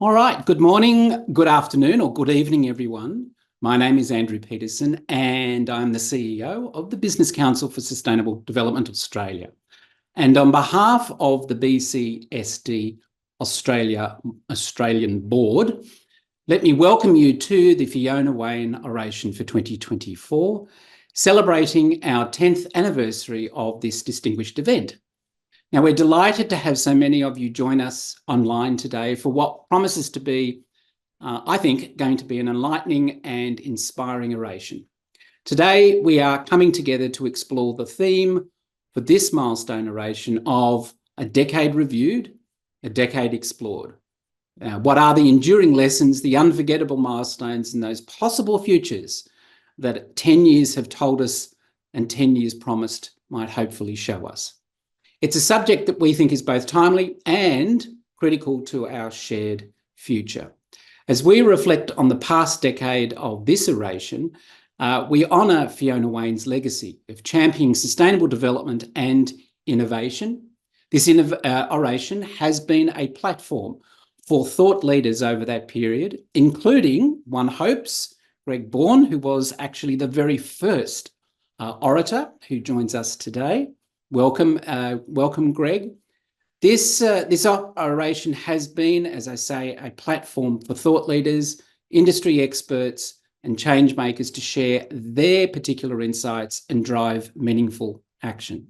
All right, good morning, good afternoon, or good evening, everyone. My name is Andrew Peterson, and I'm the CEO of the Business Council for Sustainable Development Australia. And on behalf of the BCSD Australian Board, let me welcome you to the Fiona Wain Oration for 2024, celebrating our 10th anniversary of this distinguished event. Now, we're delighted to have so many of you join us online today for what promises to be, I think, going to be an enlightening and inspiring oration. Today, we are coming together to explore the theme for this milestone oration of a decade reviewed, a decade explored. What are the enduring lessons, the unforgettable milestones, and those possible futures that 10 years have told us and 10 years promised might hopefully show us? It's a subject that we think is both timely and critical to our shared future. As we reflect on the past decade of this oration, we honour Fiona Wain's legacy of championing sustainable development and innovation. This oration has been a platform for thought leaders over that period, including, one hopes, Greg Bourne, who was actually the very first orator who joins us today. Welcome, Greg. This oration has been, as I say, a platform for thought leaders, industry experts, and change makers to share their particular insights and drive meaningful action.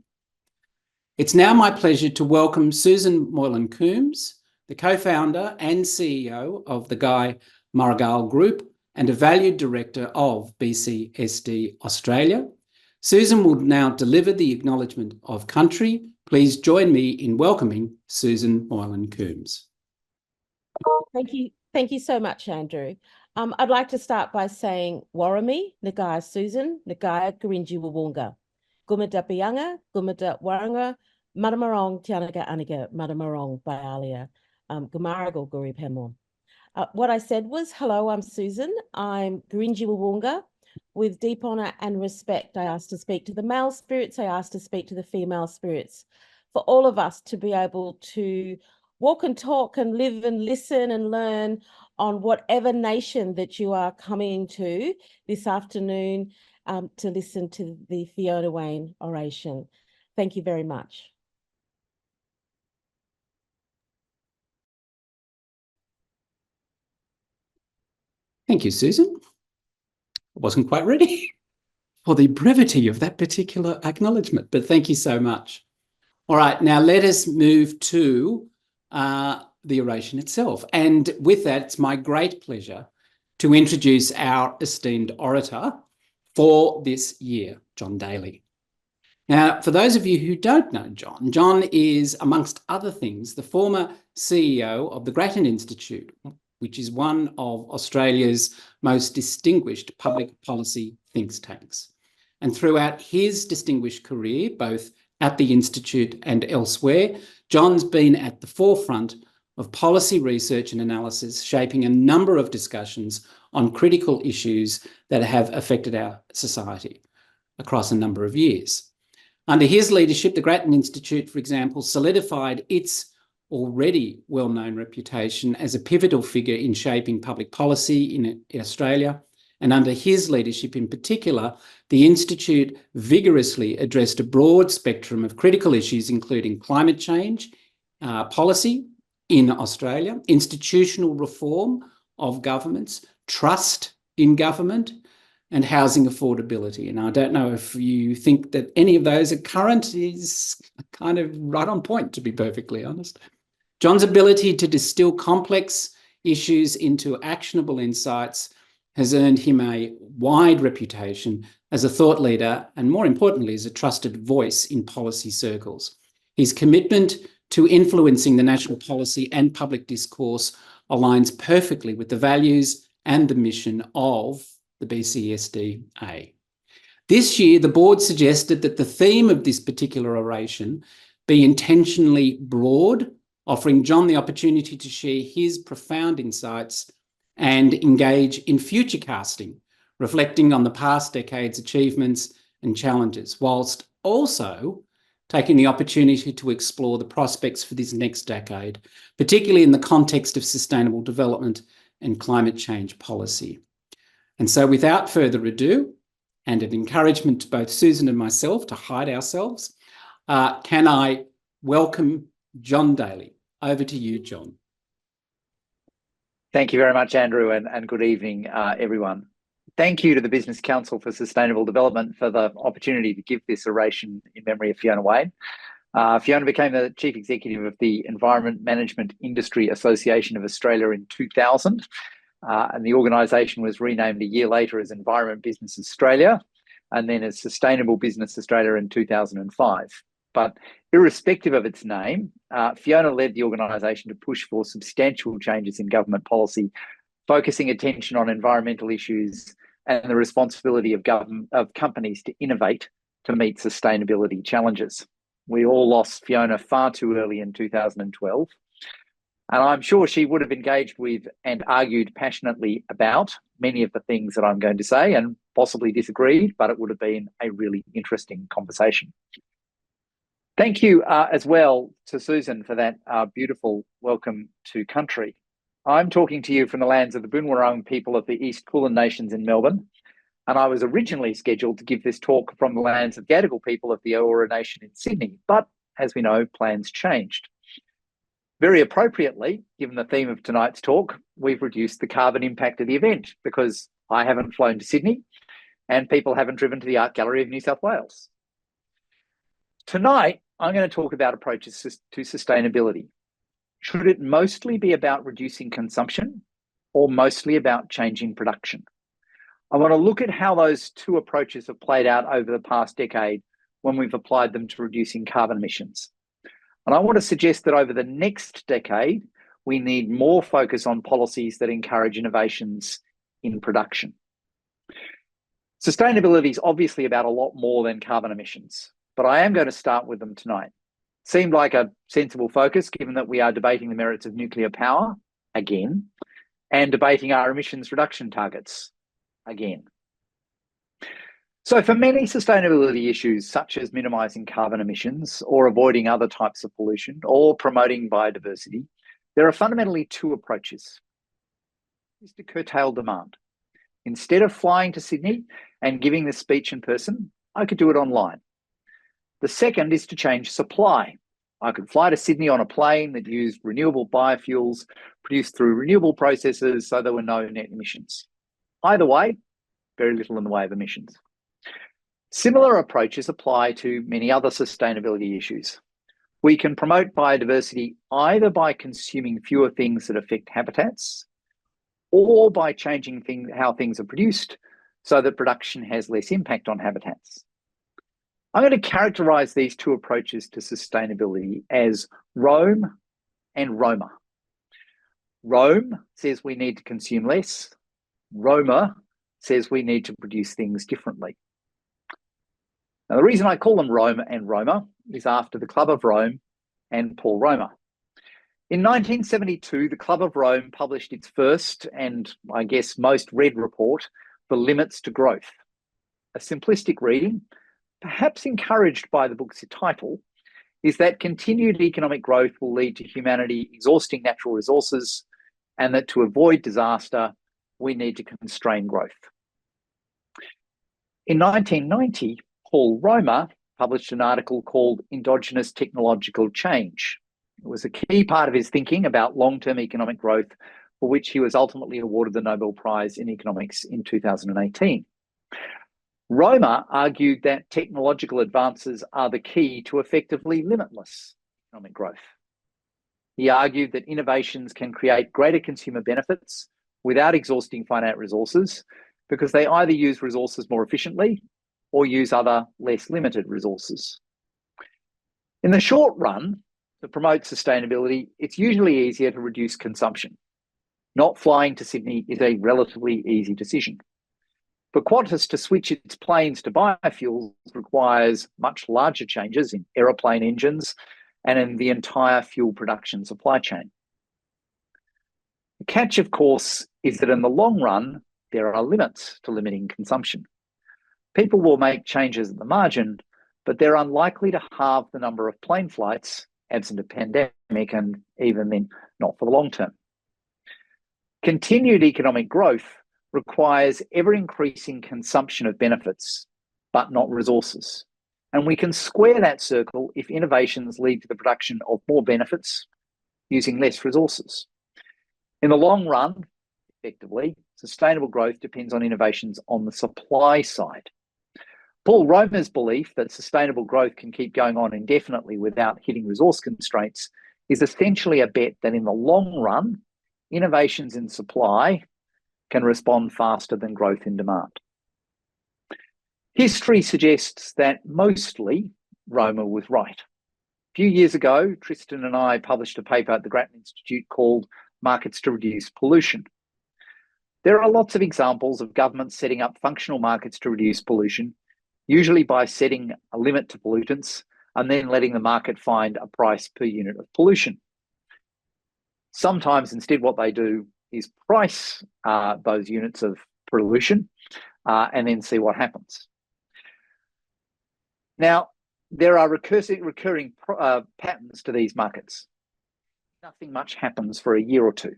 It's now my pleasure to welcome Susan Moylan-Coombs, the co-founder and CEO of the Guy Margall Group and a valued director of BCSD Australia. Susan will now deliver the acknowledgement of country. Please join me in welcoming Susan Moylan-Coombs. Thank you so much, Andrew. I'd like to start by saying Warami, Nagaya Susan, Nagaya Garinji Wawunga, Gumada Bianga, Gumada Waranga, Madamarong Tianaga Aniga, Madamarong Bialia, Gumaragal Guri Pemon. What I said was, hello, I'm Susan. I'm Garinji Wawunga. With deep honour and respect, I ask to speak to the male spirits, I ask to speak to the female spirits, for all of us to be able to walk and talk and live and listen and learn on whatever nation that you are coming to this afternoon to listen to the Fiona Wain Oration. Thank you very much. Thank you, Susan. I wasn't quite ready for the brevity of that particular acknowledgement, but thank you so much. All right, now let us move to the oration itself. And with that, it's my great pleasure to introduce our esteemed orator for this year, John Daley. Now, for those of you who don't know John is, amongst other things, the former CEO of the Grattan Institute, which is one of Australia's most distinguished public policy think tanks. And throughout his distinguished career, both at the Institute and elsewhere, John's been at the forefront of policy research and analysis, shaping a number of discussions on critical issues that have affected our society across a number of years. Under his leadership, the Grattan Institute, for example, solidified its already well-known reputation as a pivotal figure in shaping public policy in Australia. And under his leadership in particular, the Institute vigorously addressed a broad spectrum of critical issues, including climate change, policy in Australia, institutional reform of governments, trust in government, and housing affordability. And I don't know if you think that any of those are current, is kind of right on point, to be perfectly honest. John's ability to distill complex issues into actionable insights has earned him a wide reputation as a thought leader and, more importantly, as a trusted voice in policy circles. His commitment to influencing the national policy and public discourse aligns perfectly with the values and the mission of the BCSDA. This year, the board suggested that the theme of this particular oration be intentionally broad, offering John the opportunity to share his profound insights and engage in future casting, reflecting on the past decade's achievements and challenges, whilst also taking the opportunity to explore the prospects for this next decade, particularly in the context of sustainable development and climate change policy. And so without further ado, and an encouragement to both Susan and myself to hide ourselves, can I welcome John Daley? Over to you, John. Thank you very much, Andrew, and good evening, everyone. Thank you to the Business Council for Sustainable Development for the opportunity to give this oration in memory of Fiona Wain. Fiona became the Chief Executive of the Environment Management Industry Association of Australia in 2000, and the organisation was renamed a year later as Environment Business Australia, and then as Sustainable Business Australia in 2005. But irrespective of its name, Fiona led the organisation to push for substantial changes in government policy, focusing attention on environmental issues and the responsibility of companies to innovate to meet sustainability challenges. We all lost Fiona far too early in 2012, and I'm sure she would have engaged with and argued passionately about many of the things that I'm going to say and possibly disagreed, but it would have been a really interesting conversation. Thank you as well to Susan for that beautiful welcome to country. I'm talking to you from the lands of the Boon Wurrung people of the East Kulin Nations in Melbourne, and I was originally scheduled to give this talk from the lands of Gadigal people of the Eora Nation in Sydney, but as we know, plans changed. Very appropriately, given the theme of tonight's talk, we've reduced the carbon impact of the event because I haven't flown to Sydney and people haven't driven to the Art Gallery of New South Wales. Tonight, I'm going to talk about approaches to sustainability. Should it mostly be about reducing consumption or mostly about changing production? I want to look at how those two approaches have played out over the past decade when we've applied them to reducing carbon emissions. And I want to suggest that over the next decade, we need more focus on policies that encourage innovations in production. Sustainability is obviously about a lot more than carbon emissions, but I am going to start with them tonight. Seemed like a sensible focus, given that we are debating the merits of nuclear power again, and debating our emissions reduction targets again. So for many sustainability issues, such as minimising carbon emissions or avoiding other types of pollution or promoting biodiversity, there are fundamentally two approaches. Is to curtail demand. Instead of flying to Sydney and giving this speech in person, I could do it online. The second is to change supply. I could fly to Sydney on a plane that used renewable biofuels produced through renewable processes, so there were no net emissions. Either way, very little in the way of emissions. Similar approaches apply to many other sustainability issues. We can promote biodiversity either by consuming fewer things that affect habitats or by changing how things are produced so that production has less impact on habitats. I'm going to characterise these two approaches to sustainability as Rome and Roma. Rome says we need to consume less. Roma says we need to produce things differently. Now, the reason I call them Rome and Roma is after the Club of Rome and Paul Roma. In 1972, the Club of Rome published its first and, I guess, most read report, The Limits to Growth. A simplistic reading, perhaps encouraged by the book's title, is that continued economic growth will lead to humanity exhausting natural resources, and that to avoid disaster, we need to constrain growth. In 1990, Paul Roma published an article called Endogenous Technological Change. It was a key part of his thinking about long-term economic growth, for which he was ultimately awarded the Nobel Prize in Economics in 2018. Roma argued that technological advances are the key to effectively limitless economic growth. He argued that innovations can create greater consumer benefits without exhausting finite resources because they either use resources more efficiently or use other less limited resources. In the short run, to promote sustainability, it's usually easier to reduce consumption. Not flying to Sydney is a relatively easy decision. For Qantas to switch its planes to biofuels requires much larger changes in aeroplane engines and in the entire fuel production supply chain. The catch, of course, is that in the long run, there are limits to limiting consumption. People will make changes at the margin, but they're unlikely to halve the number of plane flights absent a pandemic, and even then, not for the long term. Continued economic growth requires ever-increasing consumption of benefits, but not resources. And we can square that circle if innovations lead to the production of more benefits using less resources. In the long run, effectively, sustainable growth depends on innovations on the supply side. Paul Romer's belief that sustainable growth can keep going on indefinitely without hitting resource constraints is essentially a bet that in the long run, innovations in supply can respond faster than growth in demand. History suggests that mostly Romer was right. A few years ago, Tristan and I published a paper at the Grattan Institute called Markets to Reduce Pollution. There are lots of examples of governments setting up functional markets to reduce pollution, usually by setting a limit to pollutants and then letting the market find a price per unit of pollution. Sometimes instead what they do is price those units of pollution and then see what happens. Now, there are recurring patterns to these markets. Nothing much happens for a year or two.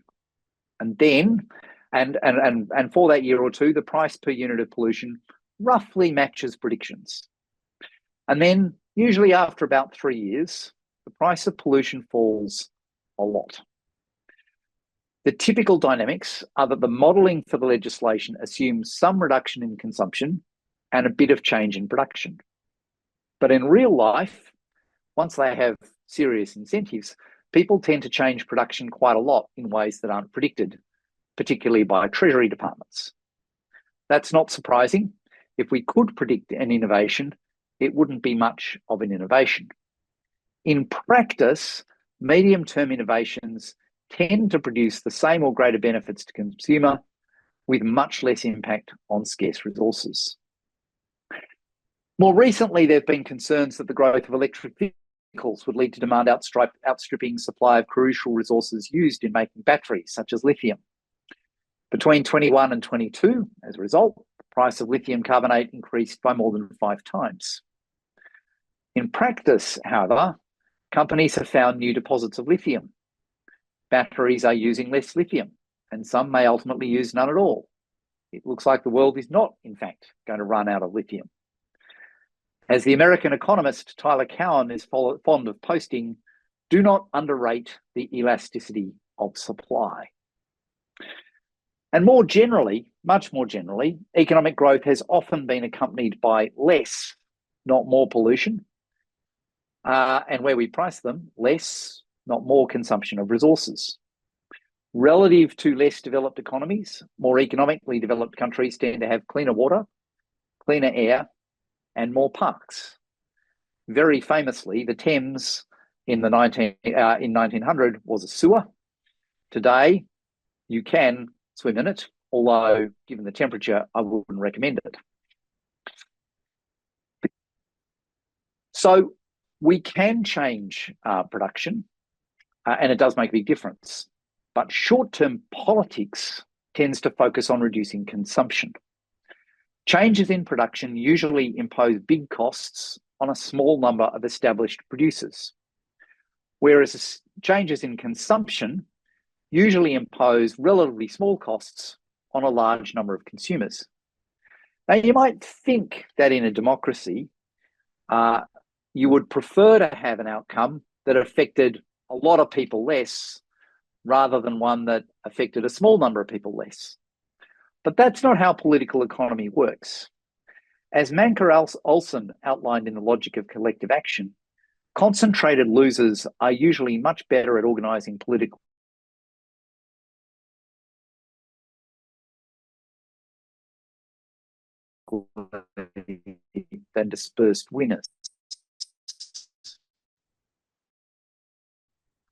And then, and for that year or two, the price per unit of pollution roughly matches predictions. And then, usually after about 3 years, the price of pollution falls a lot. The typical dynamics are that the modelling for the legislation assumes some reduction in consumption and a bit of change in production. But in real life, once they have serious incentives, people tend to change production quite a lot in ways that aren't predicted, particularly by Treasury departments. That's not surprising. If we could predict an innovation, it wouldn't be much of an innovation. In practice, medium-term innovations tend to produce the same or greater benefits to consumer with much less impact on scarce resources. More recently, there have been concerns that the growth of electric vehicles would lead to demand outstripping supply of crucial resources used in making batteries, such as lithium. Between 21 and 22, as a result, the price of lithium carbonate increased by more than 5 times. In practice, however, companies have found new deposits of lithium. Batteries are using less lithium, and some may ultimately use none at all. It looks like the world is not, in fact, going to run out of lithium. As the American economist Tyler Cowen is fond of posting, do not underrate the elasticity of supply. And more generally, much more generally, economic growth has often been accompanied by less, not more pollution, and where we price them, less, not more consumption of resources. Relative to less developed economies, more economically developed countries tend to have cleaner water, cleaner air, and more parks. Very famously, the Thames in 1900 was a sewer. Today, you can swim in it, although given the temperature, I wouldn't recommend it. So we can change production, and it does make a big difference. But short-term politics tends to focus on reducing consumption. Changes in production usually impose big costs on a small number of established producers, whereas changes in consumption usually impose relatively small costs on a large number of consumers. Now, you might think that in a democracy, you would prefer to have an outcome that affected a lot of people less rather than one that affected a small number of people less. But that's not how political economy works. As Manker Olson outlined in The Logic of Collective Action, concentrated losers are usually much better at organising political than dispersed winners.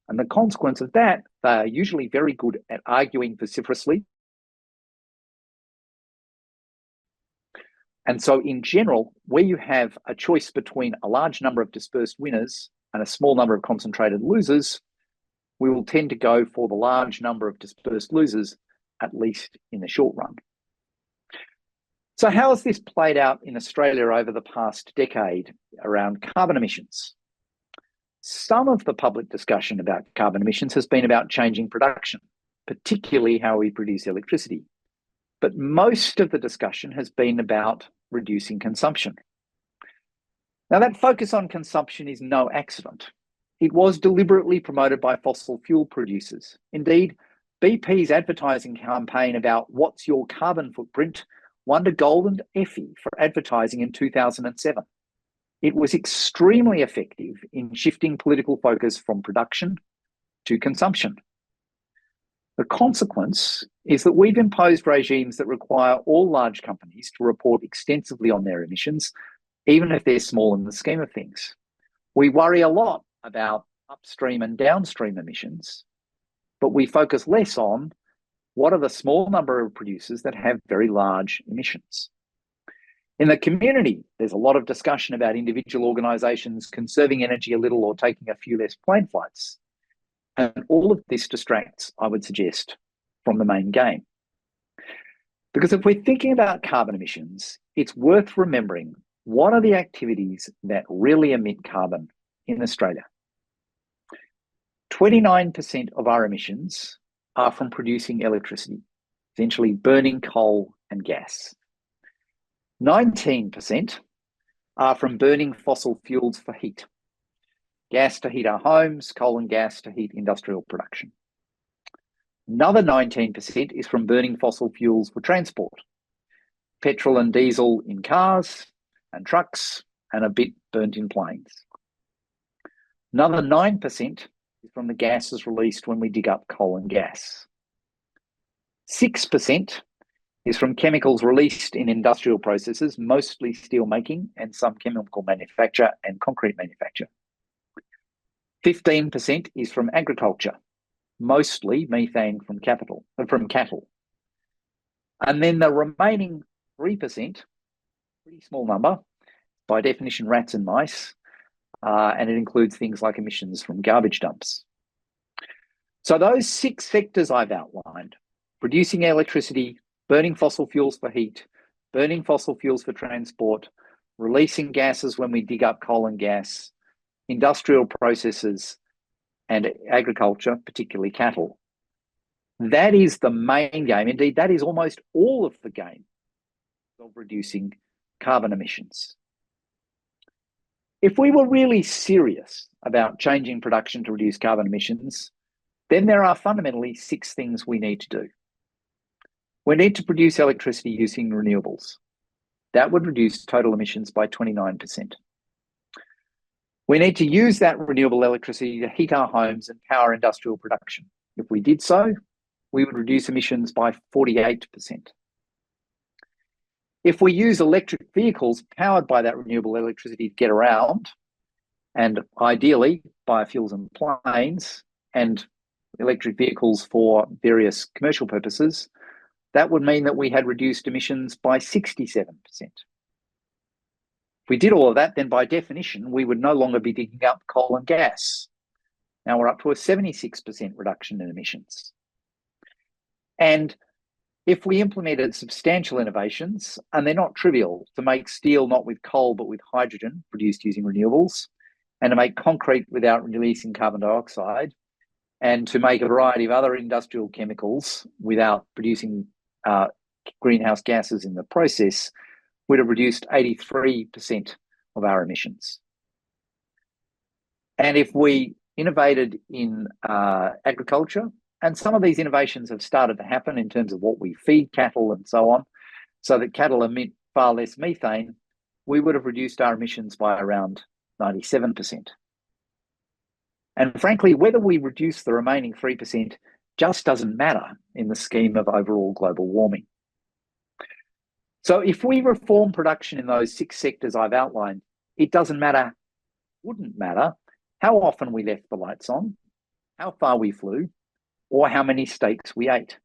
And the consequence of that, they are usually very good at arguing vociferously. And so in general, where you have a choice between a large number of dispersed winners and a small number of concentrated losers, we will tend to go for the large number of dispersed losers, at least in the short run. So how has this played out in Australia over the past decade around carbon emissions? Some of the public discussion about carbon emissions has been about changing production, particularly how we produce electricity. But most of the discussion has been about reducing consumption. Now, that focus on consumption is no accident. It was deliberately promoted by fossil fuel producers. Indeed, BP's advertising campaign about what's your carbon footprint won a Golden Effie for advertising in 2007. It was extremely effective in shifting political focus from production to consumption. The consequence is that we've imposed regimes that require all large companies to report extensively on their emissions, even if they're small in the scheme of things. We worry a lot about upstream and downstream emissions, but we focus less on what are the small number of producers that have very large emissions. In the community, there's a lot of discussion about individual organisations conserving energy a little or taking a few less plane flights. And all of this distracts, I would suggest, from the main game. Because if we're thinking about carbon emissions, it's worth remembering what are the activities that really emit carbon in Australia. 29% of our emissions are from producing electricity, essentially burning coal and gas. 19% are from burning fossil fuels for heat. Gas to heat our homes, coal and gas to heat industrial production. Another 19% is from burning fossil fuels for transport. Petrol and diesel in cars and trucks, and a bit burnt in planes. Another 9% is from the gases released when we dig up coal and gas. 6% is from chemicals released in industrial processes, mostly steel making and some chemical manufacture and concrete manufacture. 15% is from agriculture, mostly methane from cattle. And then the remaining 3%, pretty small number, by definition rats and mice, and it includes things like emissions from garbage dumps. So those 6 sectors I've outlined, producing electricity, burning fossil fuels for heat, burning fossil fuels for transport, releasing gases when we dig up coal and gas, industrial processes, and agriculture, particularly cattle. That is the main game. Indeed, that is almost all of the game of reducing carbon emissions. If we were really serious about changing production to reduce carbon emissions, then there are fundamentally 6 things we need to do. We need to produce electricity using renewables. That would reduce total emissions by 29%. We need to use that renewable electricity to heat our homes and power industrial production. If we did so, we would reduce emissions by 48%. If we use electric vehicles powered by that renewable electricity to get around, and ideally biofuels and planes, and electric vehicles for various commercial purposes, that would mean that we had reduced emissions by 67%. If we did all of that, then by definition, we would no longer be digging up coal and gas. Now we're up to a 76% reduction in emissions. And if we implemented substantial innovations, and they're not trivial, to make steel not with coal but with hydrogen produced using renewables, and to make concrete without releasing carbon dioxide, and to make a variety of other industrial chemicals without producing greenhouse gases in the process, would have reduced 83% of our emissions. And if we innovated in agriculture, and some of these innovations have started to happen in terms of what we feed cattle and so on, so that cattle emit far less methane, we would have reduced our emissions by around 97%. And frankly, whether we reduce the remaining 3% just doesn't matter in the scheme of overall global warming. So if we reform production in those 6 sectors I've outlined, it wouldn't matter how often we left the lights on, how far we flew, or how many steaks we ate.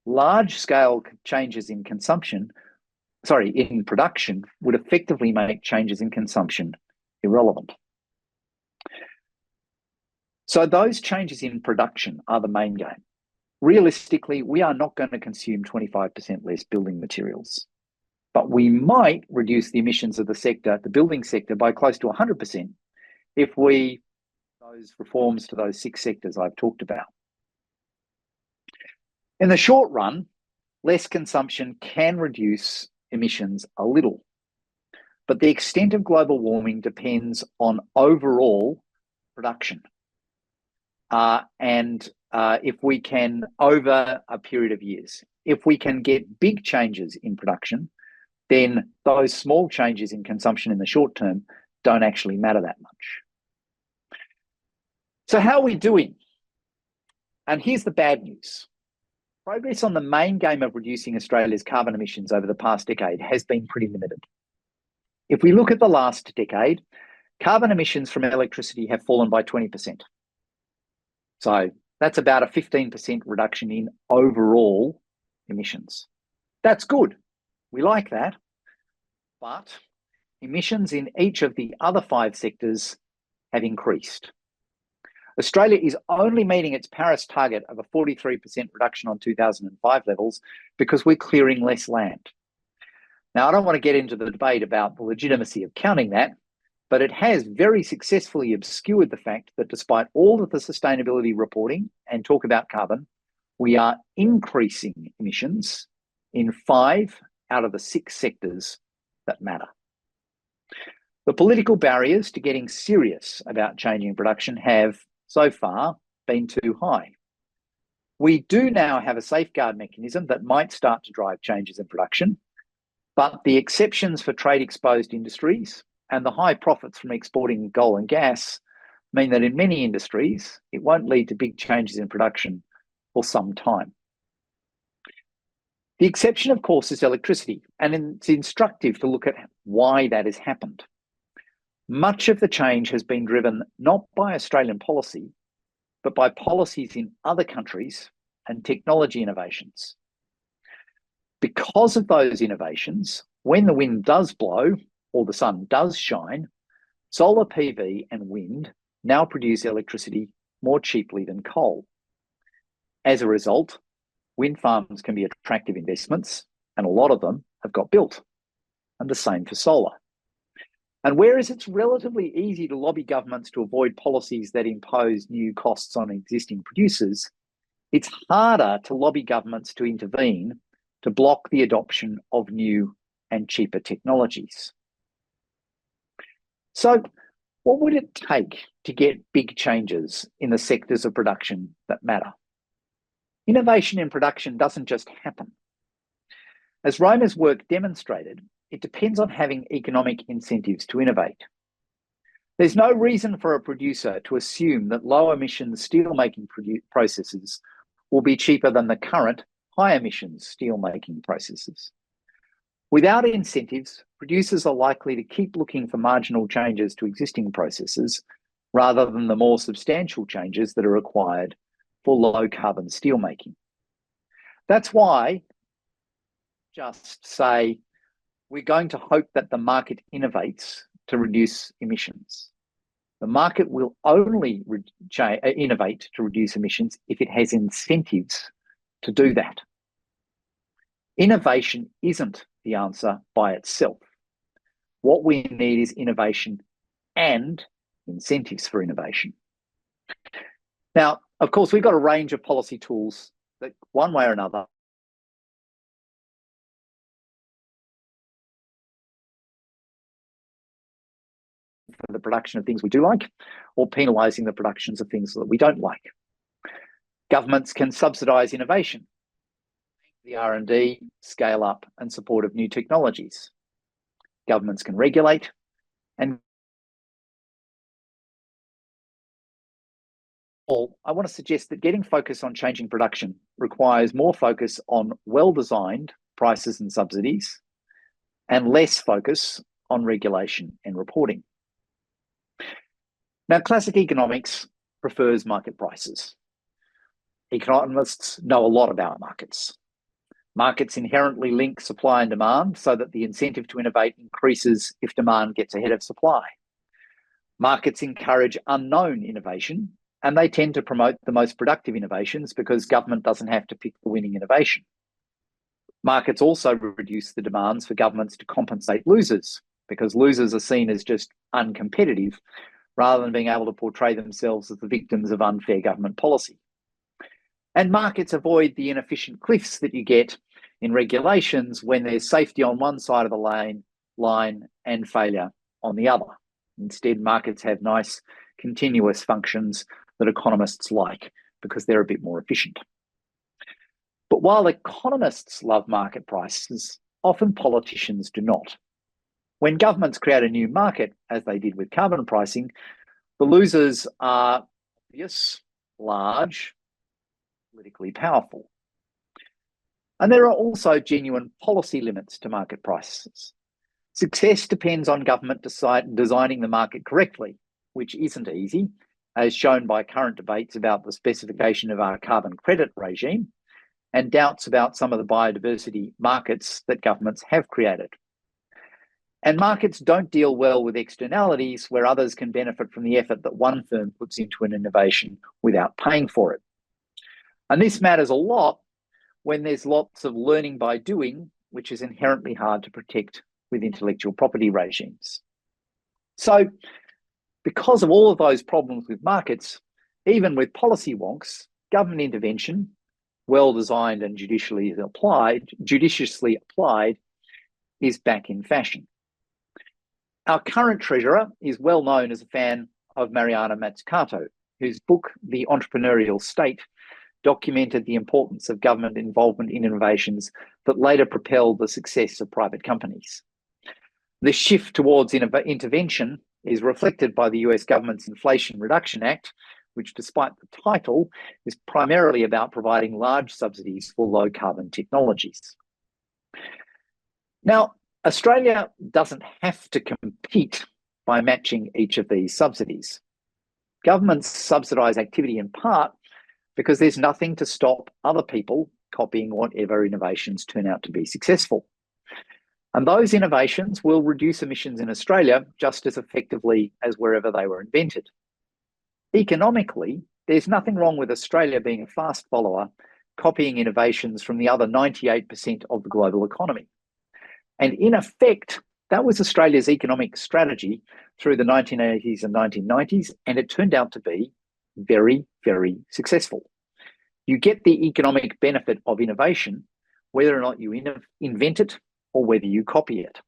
Large-scale changes in production would effectively make changes in consumption irrelevant. So those changes in production are the main game. Realistically, we are not going to consume 25% less building materials. but we might reduce the emissions of the sector, the building sector, by close to 100% if we those reforms to those 6 sectors I've talked about. In the short run, less consumption can reduce emissions a little, but the extent of global warming depends on overall production. If we can, over a period of years, if we can get big changes in production, then those small changes in consumption in the short term don't actually matter that much. So how are we doing? And here's the bad news. Progress on the main game of reducing Australia's carbon emissions over the past decade has been pretty limited. If we look at the last decade, carbon emissions from electricity have fallen by 20%. So that's about a 15% reduction in overall emissions. That's good. We like that. But emissions in each of the other 5 sectors have increased. Australia is only meeting its Paris target of a 43% reduction on 2005 levels because we're clearing less land. Now, I don't want to get into the debate about the legitimacy of counting that, but it has very successfully obscured the fact that despite all of the sustainability reporting and talk about carbon, we are increasing emissions in 5 out of the 6 sectors that matter. The political barriers to getting serious about changing production have, so far, been too high. We do now have a safeguard mechanism that might start to drive changes in production, but the exceptions for trade-exposed industries and the high profits from exporting coal and gas mean that in many industries, it won't lead to big changes in production for some time. The exception, of course, is electricity, and it's instructive to look at why that has happened. Much of the change has been driven not by Australian policy, but by policies in other countries and technology innovations. Because of those innovations, when the wind does blow or the sun does shine, solar PV and wind now produce electricity more cheaply than coal. As a result, wind farms can be attractive investments, and a lot of them have got built, and the same for solar. And whereas it's relatively easy to lobby governments to avoid policies that impose new costs on existing producers, it's harder to lobby governments to intervene to block the adoption of new and cheaper technologies. So, what would it take to get big changes in the sectors of production that matter? Innovation in production doesn't just happen. As Roma's work demonstrated, it depends on having economic incentives to innovate. There's no reason for a producer to assume that low emission steelmaking processes will be cheaper than the current high emissions steelmaking processes. Without incentives, producers are likely to keep looking for marginal changes to existing processes rather than the more substantial changes that are required for low carbon steelmaking. That's why just say, we're going to hope that the market innovates to reduce emissions. The market will only innovate to reduce emissions if it has incentives to do that. Innovation isn't the answer by itself. What we need is innovation and incentives for innovation. Now, of course, we've got a range of policy tools that, one way or another, for the production of things we do like, or penalising the productions of things that we don't like. Governments can subsidise innovation, the R&D, scale up and support of new technologies. Governments can regulate, and I want to suggest that getting focus on changing production requires more focus on well-designed prices and subsidies and less focus on regulation and reporting. Now, classic economics prefers market prices. Economists know a lot about markets. Markets inherently link supply and demand so that the incentive to innovate increases if demand gets ahead of supply. Markets encourage unknown innovation, and they tend to promote the most productive innovations because government doesn't have to pick the winning innovation. Markets also reduce the demands for governments to compensate losers, because losers are seen as just uncompetitive rather than being able to portray themselves as the victims of unfair government policy. And markets avoid the inefficient cliffs that you get in regulations when there's safety on one side of the line and failure on the other. Instead, markets have nice continuous functions that economists like because they're a bit more efficient. But while economists love market prices, often politicians do not. When governments create a new market, as they did with carbon pricing, the losers are obvious, large, politically powerful. And there are also genuine policy limits to market prices. Success depends on government designing the market correctly, which isn't easy, as shown by current debates about the specification of our carbon credit regime and doubts about some of the biodiversity markets that governments have created. And markets don't deal well with externalities where others can benefit from the effort that one firm puts into an innovation without paying for it. And this matters a lot when there's lots of learning by doing, which is inherently hard to protect with intellectual property regimes. So, because of all of those problems with markets, even with policy wonks, government intervention, well designed and judiciously applied, is back in fashion. Our current treasurer is well known as a fan of Mariana Mazzucato, whose book, The Entrepreneurial State, documented the importance of government involvement in innovations that later propelled the success of private companies. This shift towards intervention is reflected by the US government's Inflation Reduction Act, which, despite the title, is primarily about providing large subsidies for low carbon technologies. Now, Australia doesn't have to compete by matching each of these subsidies. Governments subsidise activity in part because there's nothing to stop other people copying whatever innovations turn out to be successful. And those innovations will reduce emissions in Australia just as effectively as wherever they were invented. Economically, there's nothing wrong with Australia being a fast follower, copying innovations from the other 98% of the global economy. And in effect, that was Australia's economic strategy through the 1980s and 1990s, and it turned out to be very, very successful. You get the economic benefit of innovation, whether or not you invent it or whether you copy it.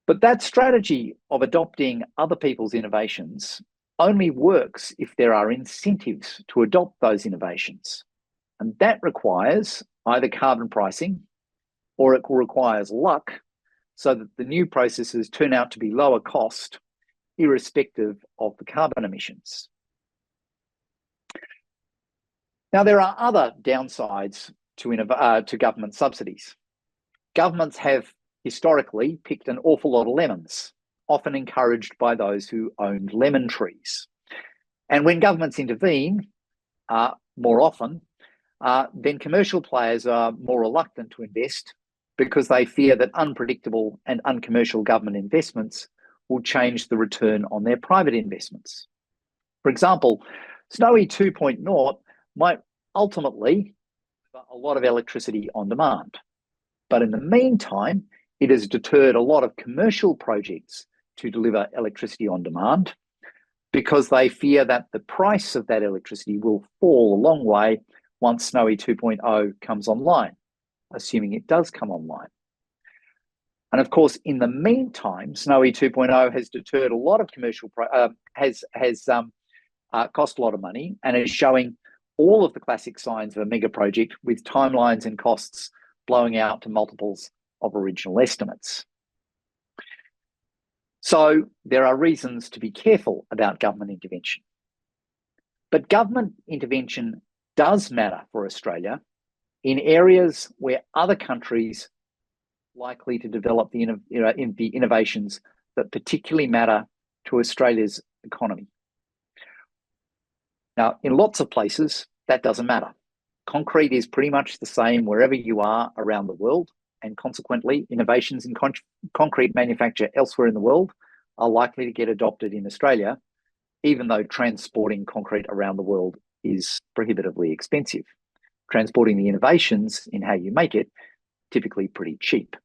But that strategy of adopting other people's innovations only works if there are incentives to adopt those innovations. And that requires either carbon pricing or it requires luck so that the new processes turn out to be lower cost, irrespective of the carbon emissions. Now, there are other downsides to government subsidies. Governments have historically picked an awful lot of lemons, often encouraged by those who owned lemon trees. And when governments intervene, more often, then commercial players are more reluctant to invest because they fear that unpredictable and uncommercial government investments will change the return on their private investments. For example, Snowy 2.0 might ultimately deliver a lot of electricity on demand. But in the meantime, it has deterred a lot of commercial projects to deliver electricity on demand because they fear that the price of that electricity will fall a long way once Snowy 2.0 comes online, assuming it does come online. And of course, in the meantime, Snowy 2.0 has deterred a lot of commercial, has cost a lot of money and is showing all of the classic signs of a mega project with timelines and costs blowing out to multiples of original estimates. So there are reasons to be careful about government intervention. But government intervention does matter for Australia in areas where other countries are likely to develop the innovations that particularly matter to Australia's economy. Now, in lots of places, that doesn't matter. Concrete is pretty much the same wherever you are around the world, and consequently, innovations in concrete manufacture elsewhere in the world are likely to get adopted in Australia, even though transporting concrete around the world is prohibitively expensive. transporting the innovations in how you make it typically pretty cheap.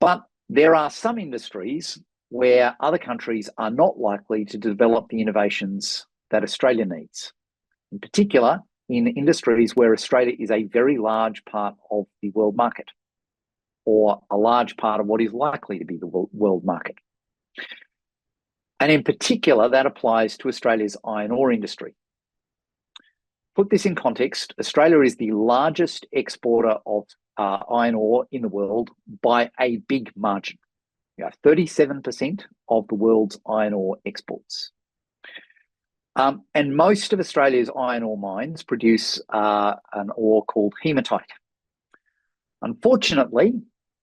But there are some industries where other countries are not likely to develop the innovations that Australia needs. In particular, in industries where Australia is a very large part of the world market, or a large part of what is likely to be the world market. And in particular, that applies to Australia's iron ore industry. Put this in context, Australia is the largest exporter of iron ore in the world by a big margin. We have 37% of the world's iron ore exports. And most of Australia's iron ore mines produce an ore called hematite. Unfortunately,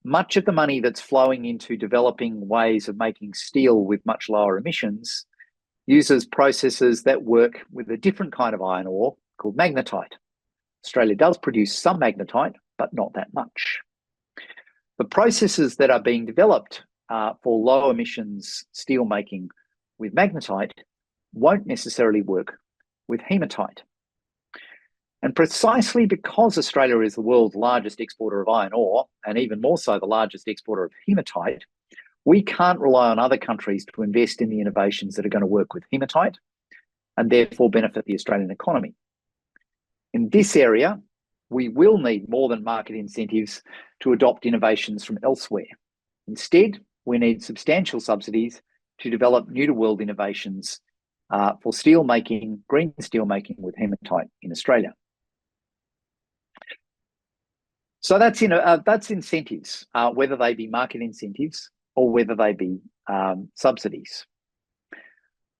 much of the money that's flowing into developing ways of making steel with much lower emissions uses processes that work with a different kind of iron ore called magnetite. Australia does produce some magnetite, but not that much. The processes that are being developed for low emissions steel making with magnetite won't necessarily work with hematite. And precisely because Australia is the world's largest exporter of iron ore, and even more so the largest exporter of hematite, we can't rely on other countries to invest in the innovations that are going to work with hematite and therefore benefit the Australian economy. In this area, we will need more than market incentives to adopt innovations from elsewhere. Instead, we need substantial subsidies to develop new-to-world innovations for steel making, green steel making with hematite in Australia. So that's incentives, whether they be market incentives or whether they be subsidies.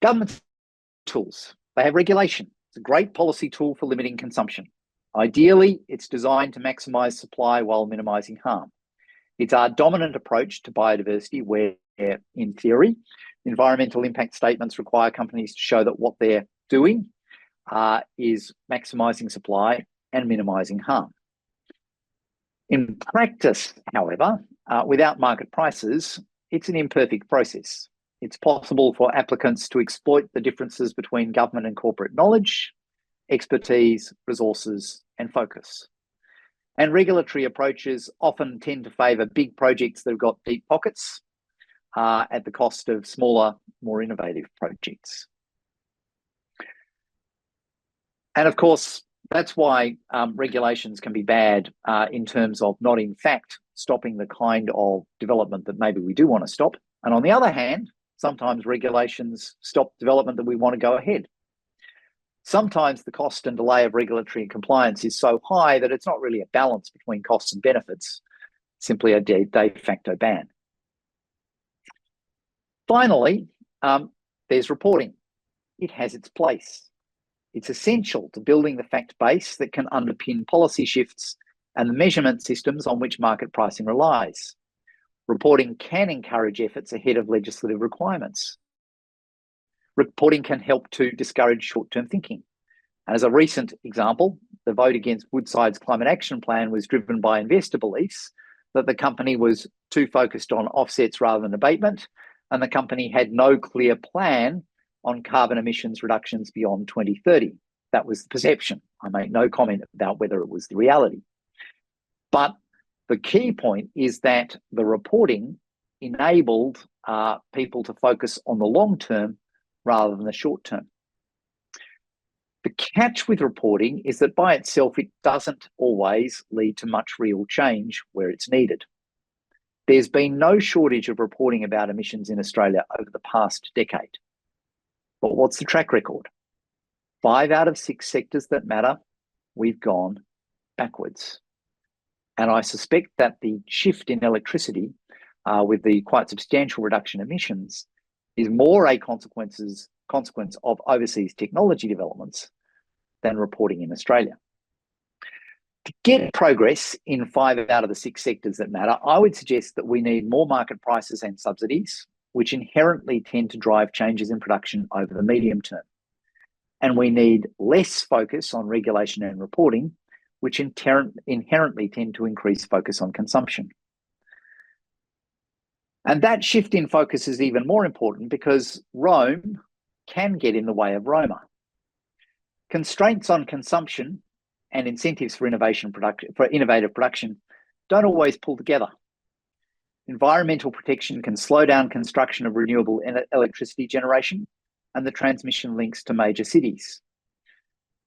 Government tools, they have regulation. It's a great policy tool for limiting consumption. Ideally, it's designed to maximise supply while minimising harm. It's our dominant approach to biodiversity where, in theory, environmental impact statements require companies to show that what they're doing is maximising supply and minimising harm. In practice, however, without market prices, it's an imperfect process. It's possible for applicants to exploit the differences between government and corporate knowledge, expertise, resources, and focus. And regulatory approaches often tend to favour big projects that have got deep pockets at the cost of smaller, more innovative projects. And of course, that's why regulations can be bad in terms of not in fact stopping the kind of development that maybe we do want to stop. And on the other hand, sometimes regulations stop development that we want to go ahead. Sometimes the cost and delay of regulatory compliance is so high that it's not really a balance between costs and benefits, simply a de facto ban. Finally, there's reporting. It has its place. It's essential to building the fact base that can underpin policy shifts and the measurement systems on which market pricing relies. Reporting can encourage efforts ahead of legislative requirements. Reporting can help to discourage short-term thinking. And as a recent example, the vote against Woodside's climate action plan was driven by investor beliefs that the company was too focused on offsets rather than abatement, and the company had no clear plan on carbon emissions reductions beyond 2030. That was the perception. I make no comment about whether it was the reality. But the key point is that the reporting enabled people to focus on the long term rather than the short term. The catch with reporting is that by itself, it doesn't always lead to much real change where it's needed. There's been no shortage of reporting about emissions in Australia over the past decade. But what's the track record? 5 out of 6 sectors that matter, we've gone backwards. And I suspect that the shift in electricity with the quite substantial reduction in emissions is more a consequence of overseas technology developments than reporting in Australia. To get progress in 5 out of the 6 sectors that matter, I would suggest that we need more market prices and subsidies, which inherently tend to drive changes in production over the medium term. And we need less focus on regulation and reporting, which inherently tend to increase focus on consumption. And that shift in focus is even more important because Rome can get in the way of Roma. Constraints on consumption and incentives for innovative production don't always pull together. Environmental protection can slow down construction of renewable electricity generation and the transmission links to major cities.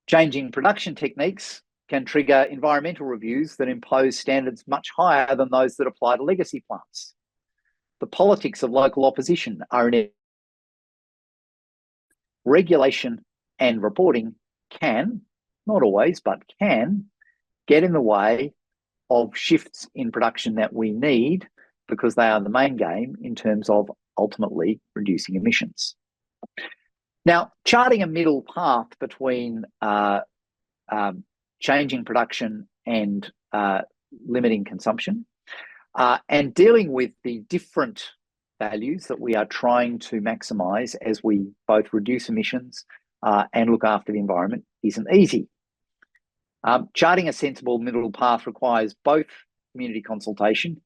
Changing production techniques can trigger environmental reviews that impose standards much higher than those that apply to legacy plants. The politics of local opposition are in regulation and reporting can, not always, but can get in the way of shifts in production that we need because they are the main game in terms of ultimately reducing emissions. Now, charting a middle path between changing production and limiting consumption and dealing with the different values that we are trying to maximise as we both reduce emissions and look after the environment isn't easy. Charting a sensible middle path requires both community consultation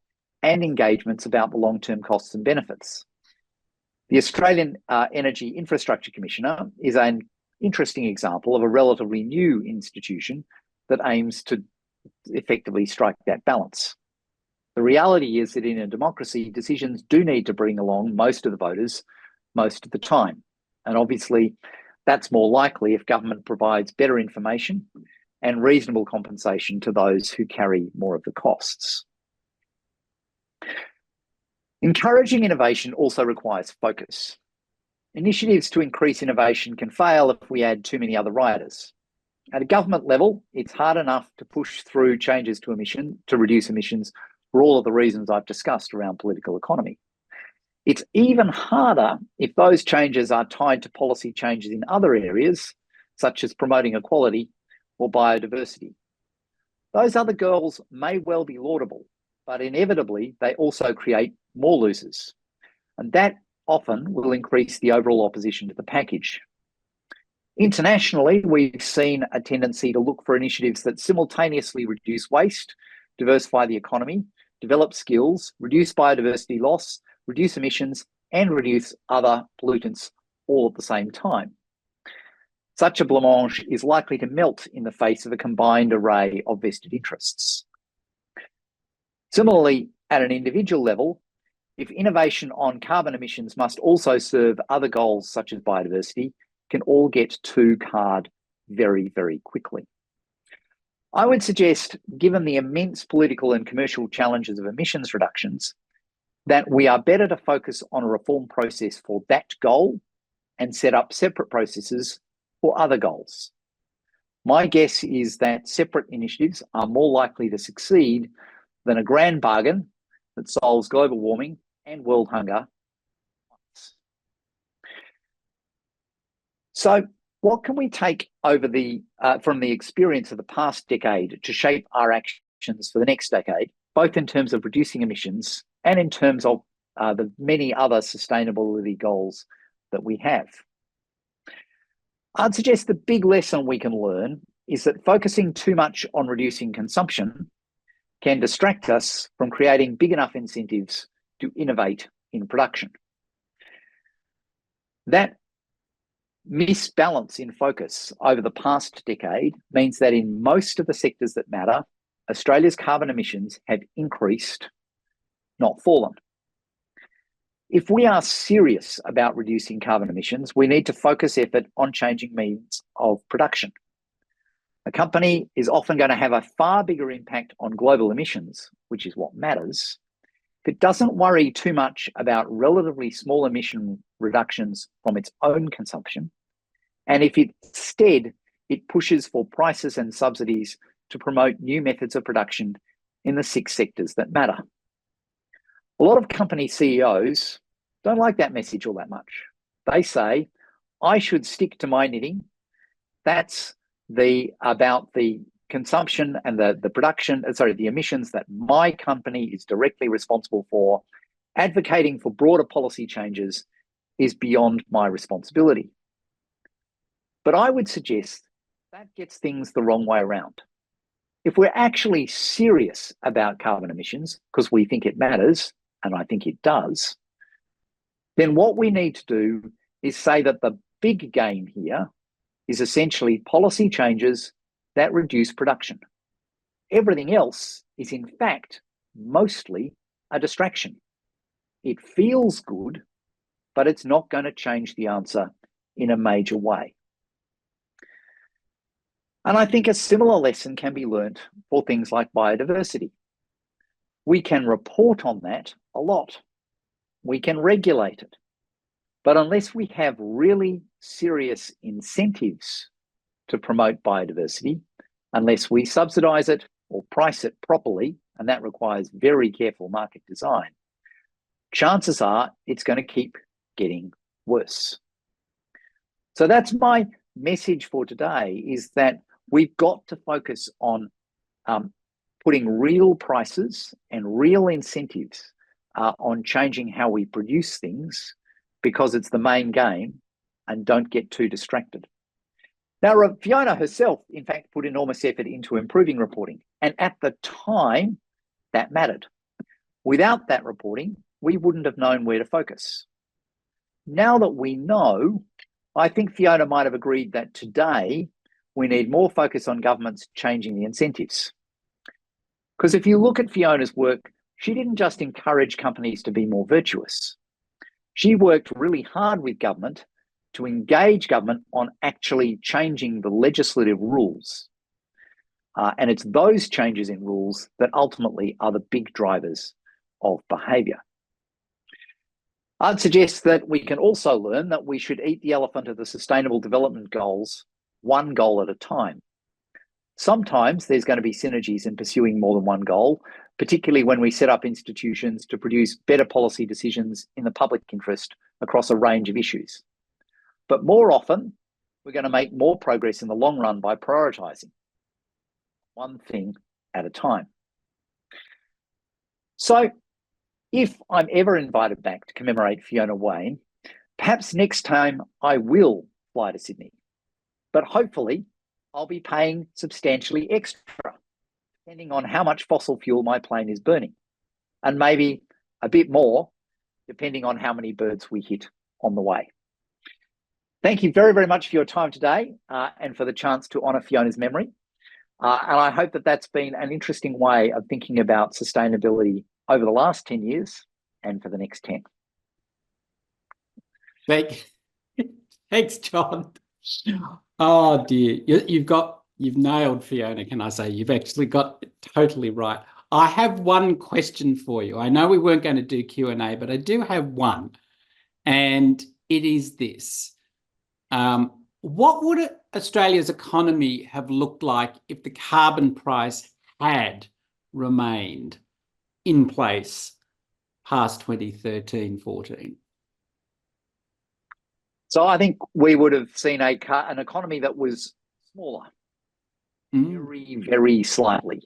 and engagements about the long-term costs and benefits. The Australian Energy Infrastructure Commissioner is an interesting example of a relatively new institution that aims to effectively strike that balance. The reality is that in a democracy, decisions do need to bring along most of the voters most of the time. And obviously, that's more likely if government provides better information and reasonable compensation to those who carry more of the costs. Encouraging innovation also requires focus. Initiatives to increase innovation can fail if we add too many other riders. At a government level, it's hard enough to push through changes to reduce emissions for all of the reasons I've discussed around political economy. It's even harder if those changes are tied to policy changes in other areas, such as promoting equality or biodiversity. Those other goals may well be laudable, but inevitably they also create more losers. And that often will increase the overall opposition to the package. Internationally, we've seen a tendency to look for initiatives that simultaneously reduce waste, diversify the economy, develop skills, reduce biodiversity loss, reduce emissions, and reduce other pollutants all at the same time. Such a blancmange is likely to melt in the face of a combined array of vested interests. Similarly, at an individual level, if innovation on carbon emissions must also serve other goals such as biodiversity, can all get too hard very, very quickly. I would suggest, given the immense political and commercial challenges of emissions reductions, that we are better to focus on a reform process for that goal and set up separate processes for other goals. My guess is that separate initiatives are more likely to succeed than a grand bargain that solves global warming and world hunger. So what can we take over from the experience of the past decade to shape our actions for the next decade, both in terms of reducing emissions and in terms of the many other sustainability goals that we have? I'd suggest the big lesson we can learn is that focusing too much on reducing consumption can distract us from creating big enough incentives to innovate in production. That misbalance in focus over the past decade means that in most of the sectors that matter, Australia's carbon emissions have increased, not fallen. If we are serious about reducing carbon emissions, we need to focus effort on changing means of production. A company is often going to have a far bigger impact on global emissions, which is what matters, if it doesn't worry too much about relatively small emission reductions from its own consumption, and if instead it pushes for prices and subsidies to promote new methods of production in the 6 sectors that matter. A lot of company CEOs don't like that message all that much. They say, I should stick to my knitting. That's about the consumption and the emissions that my company is directly responsible for. Advocating for broader policy changes is beyond my responsibility. But I would suggest that gets things the wrong way around. If we're actually serious about carbon emissions, because we think it matters, and I think it does, then what we need to do is say that the big game here is essentially policy changes that reduce production. Everything else is, in fact, mostly a distraction. It feels good, but it's not going to change the answer in a major way. And I think a similar lesson can be learnt for things like biodiversity. We can report on that a lot. We can regulate it. But unless we have really serious incentives to promote biodiversity, unless we subsidise it or price it properly, and that requires very careful market design, chances are it's going to keep getting worse. So that's my message for today, is that we've got to focus on putting real prices and real incentives on changing how we produce things, because it's the main game, and don't get too distracted. Now, Fiona herself, in fact, put enormous effort into improving reporting. And at the time, that mattered. Without that reporting, we wouldn't have known where to focus. Now that we know, I think Fiona might have agreed that today we need more focus on governments changing the incentives. Because if you look at Fiona's work, she didn't just encourage companies to be more virtuous. She worked really hard with government to engage government on actually changing the legislative rules. And it's those changes in rules that ultimately are the big drivers of behaviour. I'd suggest that we can also learn that we should eat the elephant of the Sustainable Development Goals one goal at a time. Sometimes there's going to be synergies in pursuing more than one goal, particularly when we set up institutions to produce better policy decisions in the public interest across a range of issues. But more often, we're going to make more progress in the long run by prioritising one thing at a time. So if I'm ever invited back to commemorate Fiona Wain, perhaps next time I will fly to Sydney. But hopefully I'll be paying substantially extra, depending on how much fossil fuel my plane is burning, and maybe a bit more, depending on how many birds we hit on the way. Thank you very, very much for your time today and for the chance to honour Fiona's memory. And I hope that that's been an interesting way of thinking about sustainability over the last 10 years and for the next 10. Thanks, John. Oh dear, you've nailed Fiona, can I say? You've actually got it totally right. I have one question for you. I know we weren't going to do Q&A, but I do have one, and it is this. What would Australia's economy have looked like if the carbon price had remained in place past 2013-14? So I think we would have seen an economy that was smaller, very, very slightly.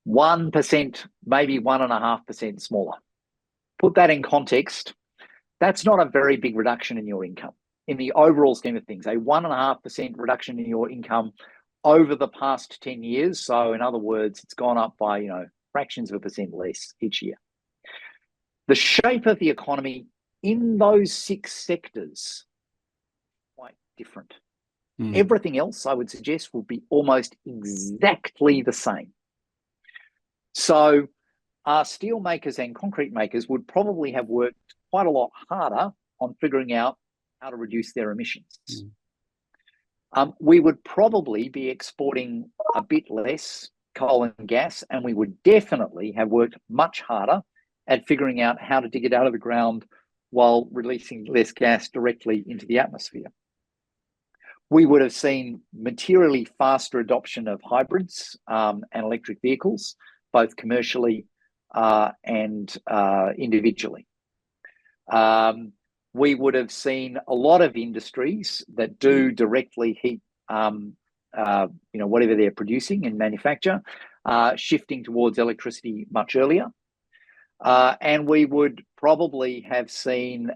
1%, maybe 1.5% smaller. Put that in context, that's not a very big reduction in your income. In the overall scheme of things, a 1.5% reduction in your income over the past 10 years. So in other words, it's gone up by, fractions of a percent less each year. The shape of the economy in those 6 sectors, quite different. Everything else, I would suggest, will be almost exactly the same. So steel makers and concrete makers would probably have worked quite a lot harder on figuring out how to reduce their emissions. We would probably be exporting a bit less coal and gas, and we would definitely have worked much harder at figuring out how to dig it out of the ground while releasing less gas directly into the atmosphere. We would have seen materially faster adoption of hybrids and electric vehicles, both commercially and individually. We would have seen a lot of industries that do directly heat, whatever they're producing in manufacture, shifting towards electricity much earlier. And we would probably have seen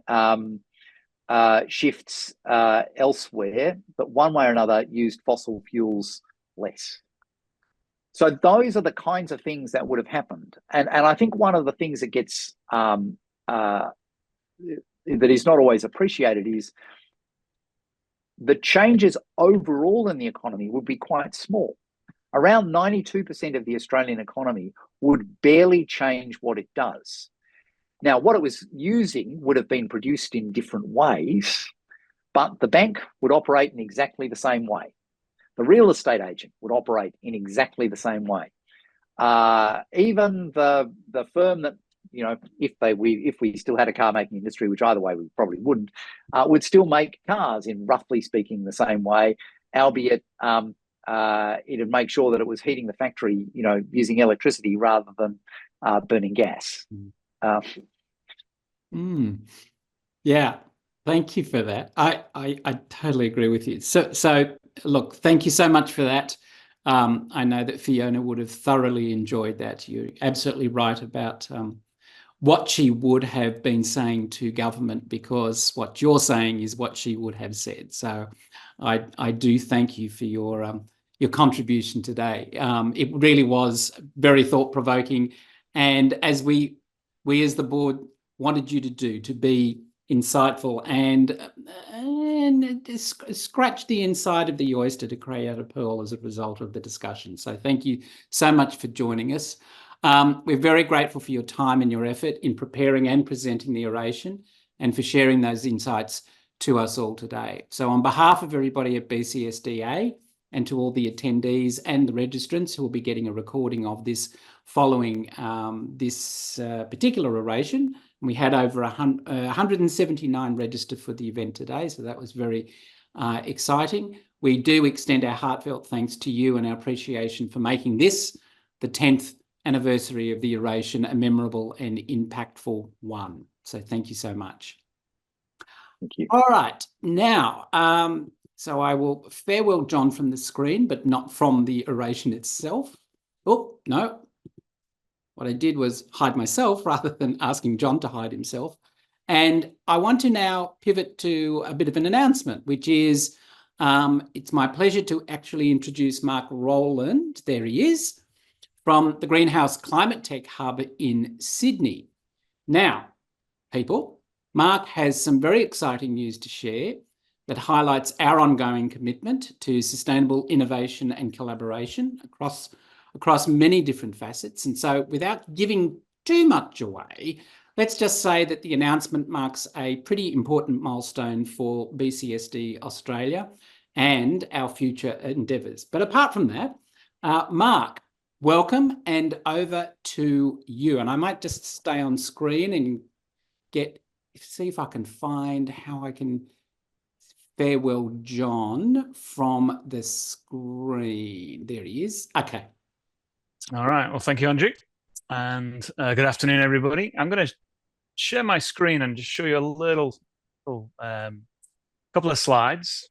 shifts elsewhere, but one way or another used fossil fuels less. So those are the kinds of things that would have happened. And I think one of the things that gets that is not always appreciated is the changes overall in the economy would be quite small. Around 92% of the Australian economy would barely change what it does. Now, what it was using would have been produced in different ways, but the bank would operate in exactly the same way. The real estate agent would operate in exactly the same way. Even the firm that, you know, if we still had a car making industry, which either way we probably wouldn't, would still make cars in roughly speaking the same way, albeit it'd make sure that it was heating the factory, you know, using electricity rather than burning gas. Yeah, thank you for that. I totally agree with you. So look, thank you so much for that. I know that Fiona would have thoroughly enjoyed that. You're absolutely right about what she would have been saying to government, because what you're saying is what she would have said. So I do thank you for your contribution today. It really was very thought-provoking, and as we as the board wanted you to do, to be insightful and scratch the inside of the oyster to create a pearl as a result of the discussion. So thank you so much for joining us. We're very grateful for your time and your effort in preparing and presenting the oration, and for sharing those insights to us all today. So on behalf of everybody at BCSDA, and to all the attendees and the registrants who will be getting a recording of this following this particular oration, we had over 179 registered for the event today, so that was very exciting. We do extend our heartfelt thanks to you and our appreciation for making this, the 10th anniversary of the oration, a memorable and impactful one. So thank you so much. Thank you. All right, now, so I will farewell John from the screen, but not from the oration itself. Oh, no. What I did was hide myself rather than asking John to hide himself. And I want to now pivot to a bit of an announcement, which is it's my pleasure to actually introduce Mark Rowland, there he is, from the Greenhouse Climate Tech Hub in Sydney. Now, people, Mark has some very exciting news to share that highlights our ongoing commitment to sustainable innovation and collaboration across many different facets. And so without giving too much away, let's just say that the announcement marks a pretty important milestone for BCSD Australia and our future endeavours. But apart from that, Mark, welcome, and over to you. And I might just stay on screen and see if I can find how I can farewell John from the screen. There he is. Okay. All right. Well, thank you, Andrew. And good afternoon, everybody. I'm going to share my screen and just show you a little couple of slides.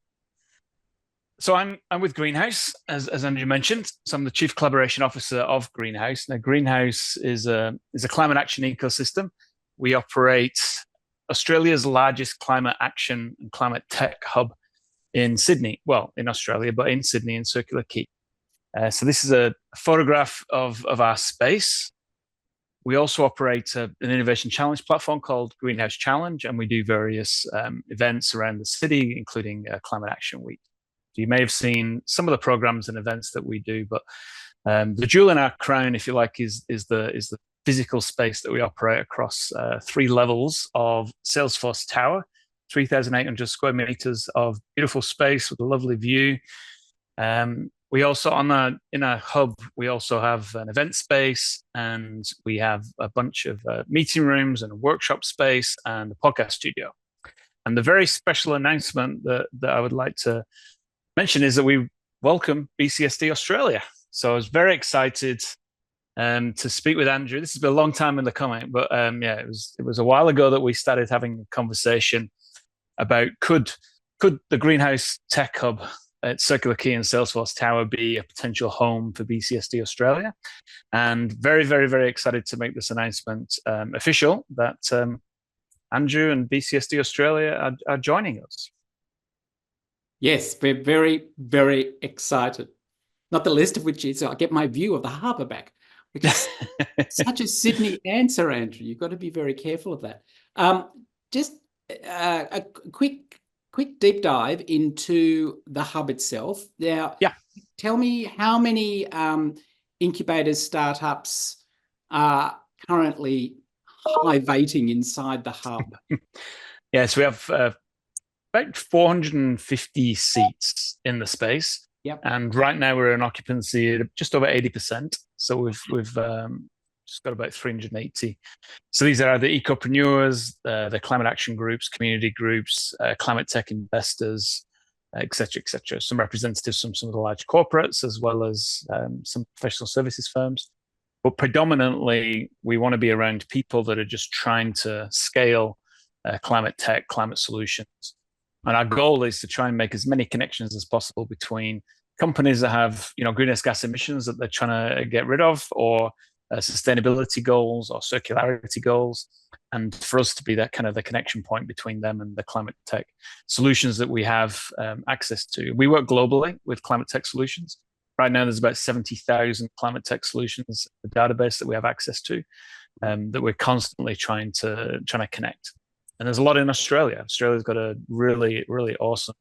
So I'm with Greenhouse, as Andrew mentioned. So I'm the Chief Collaboration Officer of Greenhouse. Now, Greenhouse is a climate action ecosystem. We operate Australia's largest climate action and climate tech hub in Sydney. Well, in Australia, but in Sydney, in Circular Quay. So this is a photograph of our space. We also operate an innovation challenge platform called Greenhouse Challenge, and we do various events around the city, including Climate Action Week. So you may have seen some of the programs and events that we do, but the jewel in our crown, if you like, is the physical space that we operate across 3 levels of Salesforce Tower, 3,800 square meters of beautiful space with a lovely view. We also, in our hub, we also have an event space, and we have a bunch of meeting rooms and a workshop space and a podcast studio. And the very special announcement that I would like to mention is that we welcome BCSD Australia. So I was very excited to speak with Andrew. This has been a long time in the coming, but yeah, it was a while ago that we started having a conversation about could the Greenhouse Tech Hub at Circular Quay and Salesforce Tower be a potential home for BCSD Australia, and very, very, very excited to make this announcement official that Andrew and BCSD Australia are joining us. Yes, we're very, very excited. Not the least of which is I get my view of the harbour back, which is such a Sydney answer, Andrew. You've got to be very careful of that. Just a quick quick deep dive into the hub itself. Now, Yeah. tell me how many incubators, startups are currently hivating inside the hub? Yes, we have about 450 seats in the space. Yep. And right now we're in occupancy at just over 80%. So we've just got about 380. So these are the ecopreneurs, the climate action groups, community groups, climate tech investors, et cetera, et cetera. Some representatives from some of the large corporates, as well as some professional services firms. But predominantly, we want to be around people that are just trying to scale climate tech, climate solutions. And our goal is to try and make as many connections as possible between companies that have, greenhouse gas emissions that they're trying to get rid of, or sustainability goals or circularity goals, and for us to be that kind of the connection point between them and the climate tech solutions that we have access to. We work globally with climate tech solutions. Right now, there's about 70,000 climate tech solutions, the database that we have access to, that we're constantly trying to connect. And there's a lot in Australia. Australia's got a really, really awesome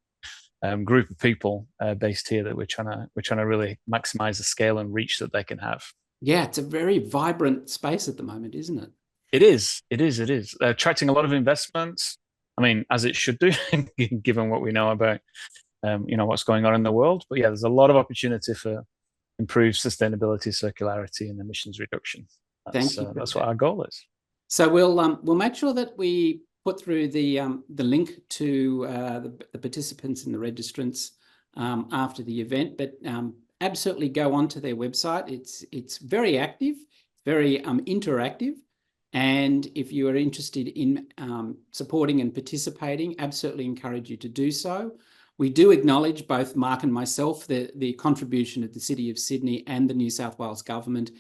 group of people based here that we're trying to really maximize the scale and reach that they can have. Yeah, it's a very vibrant space at the moment, isn't it? It is. Attracting a lot of investments. I mean, as it should do, given what we know about, what's going on in the world. But yeah, there's a lot of opportunity for improved sustainability, circularity, and emissions reduction. Thank you. That's what our goal is. So we'll make sure that we put through the link to the participants and the registrants after the event, but absolutely go onto their website. It's very active, very interactive, and if you are interested in supporting and participating, absolutely encourage you to do so. We do acknowledge, both Mark and myself, the contribution of the City of Sydney and the New South Wales Government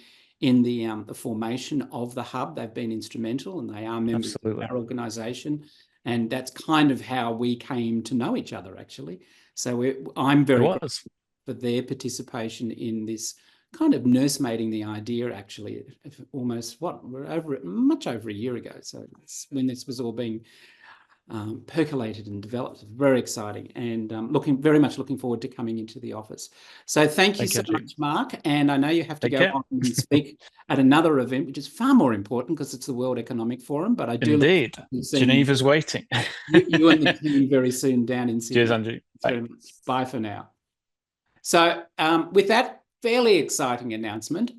in the formation of the hub. They've been instrumental, and they are members Absolutely. of our organisation, and that's kind of how we came to know each other, actually. So I'm very grateful for their participation in this kind of nursemaiding the idea, actually, almost we're much over a year ago. So it's when this was all being percolated and developed. Very exciting, and very much looking forward to coming into the office. So thank you so much, Mark. And I know you have to go on and speak at another event, which is far more important because it's the World Economic Forum. But I do indeed. Geneva's waiting. you and the team very soon down in Sydney. Cheers, Andrew. Bye. Bye for now. So with that fairly exciting announcement,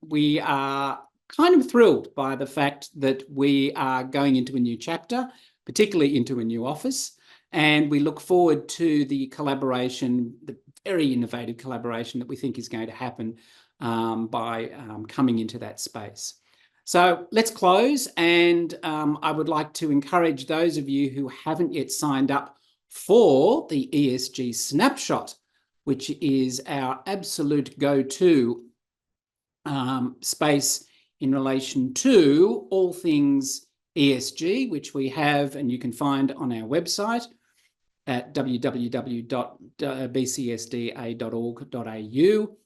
we are kind of thrilled by the fact that we are going into a new chapter, particularly into a new office, and we look forward to the collaboration, the very innovative collaboration that we think is going to happen by coming into that space. So let's close, and I would like to encourage those of you who haven't yet signed up for the ESG Snapshot, which is our absolute go-to space in relation to all things ESG, which we have and you can find on our website at www.bcsda.org.au.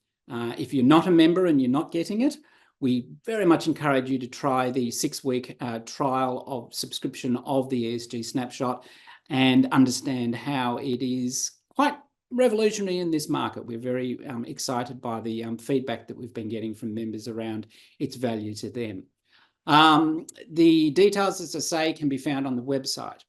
If you're not a member and you're not getting it, we very much encourage you to try the 6-week trial of subscription of the ESG Snapshot and understand how it is quite revolutionary in this market. We're very excited by the feedback that we've been getting from members around its value to them. The details, as I say, can be found on the website.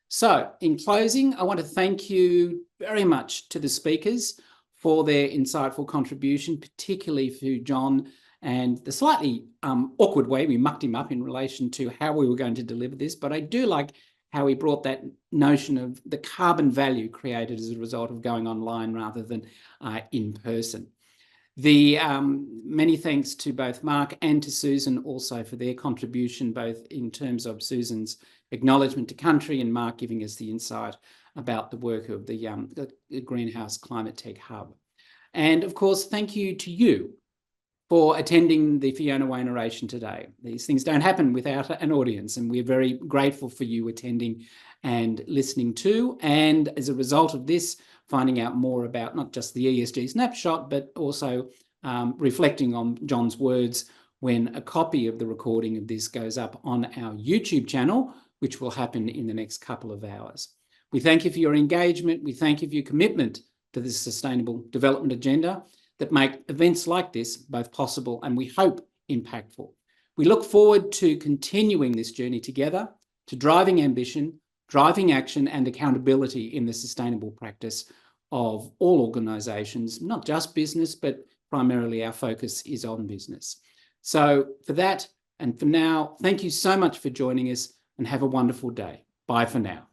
So in closing, I want to thank you very much to the speakers for their insightful contribution, particularly for John and the slightly awkward way we mucked him up in relation to how we were going to deliver this. But I do like how he brought that notion of the carbon value created as a result of going online rather than in person. Many thanks to both Mark and to Susan also for their contribution, both in terms of Susan's acknowledgement to country and Mark giving us the insight about the work of the Greenhouse Climate Tech Hub. And of course, thank you to you for attending the Fiona Wain Oration today. These things don't happen without an audience, and we're very grateful for you attending and listening to, and as a result of this, finding out more about not just the ESG Snapshot, but also reflecting on John's words when a copy of the recording of this goes up on our YouTube channel, which will happen in the next couple of hours. We thank you for your engagement. We thank you for your commitment to this sustainable development agenda that make events like this both possible and, we hope, impactful. We look forward to continuing this journey together, to driving ambition, driving action and accountability in the sustainable practice of all organisations, not just business, but primarily our focus is on business. So for that and for now, thank you so much for joining us and have a wonderful day. Bye for now.